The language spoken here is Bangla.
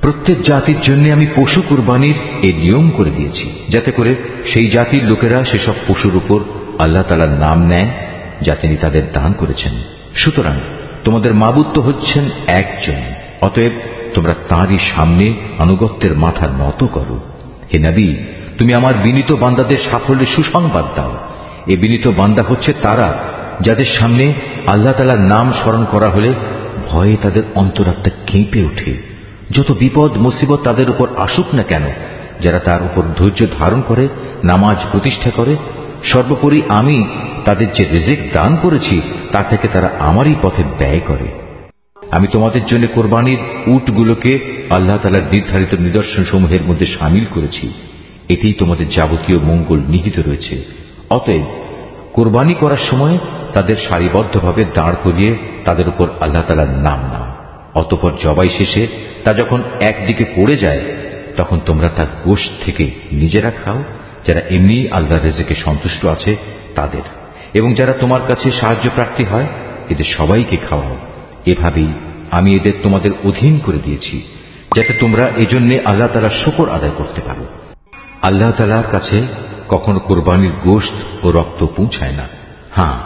প্রত্যেক জাতির জন্য আমি পশু কুরবানির এই নিয়ম করে দিয়েছি, যাতে করে সেই জাতির লোকেরা সেসব পশুর উপর আল্লাহ তাআলার নাম নেয় যা তিনি তাদের দান করেছেন। সুতরাং তোমাদের মাবুদ তো হচ্ছেন একজন, অতএব তোমরা তাঁরই সামনে আনুগত্যের মাথা নত করো। হে নবী, তুমি আমার বিনীত বান্দাদের সাফল্যের সুসংবাদ দাও। এ বিনীত বান্দা হচ্ছে তারা যাদের সামনে আল্লাহ তাআলার নাম স্মরণ করা হলে ভয়ে তাদের অন্তরাত্মা কেঁপে ওঠে। যত বিপদ মুসিবত তাদের উপর আসুক না কেন, যারা তার উপর ধৈর্য ধারণ করে, নামাজ প্রতিষ্ঠা করে, সর্বোপরি আমি তাদের যে রিজিক দান করেছি তা থেকে তারা আমারই পথে ব্যয় করে। আমি তোমাদের জন্য কোরবানির উটগুলোকে আল্লাহ তাআলার নির্ধারিত নিদর্শন সমূহের মধ্যে শামিল করেছি। এতেই তোমাদের যাবতীয় মঙ্গল নিহিত রয়েছে। অতএব কোরবানি করার সময় তাদের সারিবদ্ধভাবে দাঁড় করিয়ে তাদের উপর আল্লাহ তাআলার নাম নাও। অতঃপর জবাই শেষে তা যখন একদিকে পড়ে যায়, তখন তোমরা তার গোশত থেকে নিজেরা খাও, যারা এমনি আল্লাহর রিজিকে সন্তুষ্ট আছে তাদের, এবং যারা তোমার কাছে সাহায্য প্রার্থী হয় এদের সবাইকে খাওয়াও। এভাবেই আমি এদের তোমাদের অধীন করে দিয়েছি, যাতে তোমরা এজন্য আল্লাহ তাআলার শুকর আদায় করতে পারো। আল্লাহ তাআলার কাছে কখনো কোরবানির গোশত ও রক্ত পৌঁছায় না। হ্যাঁ,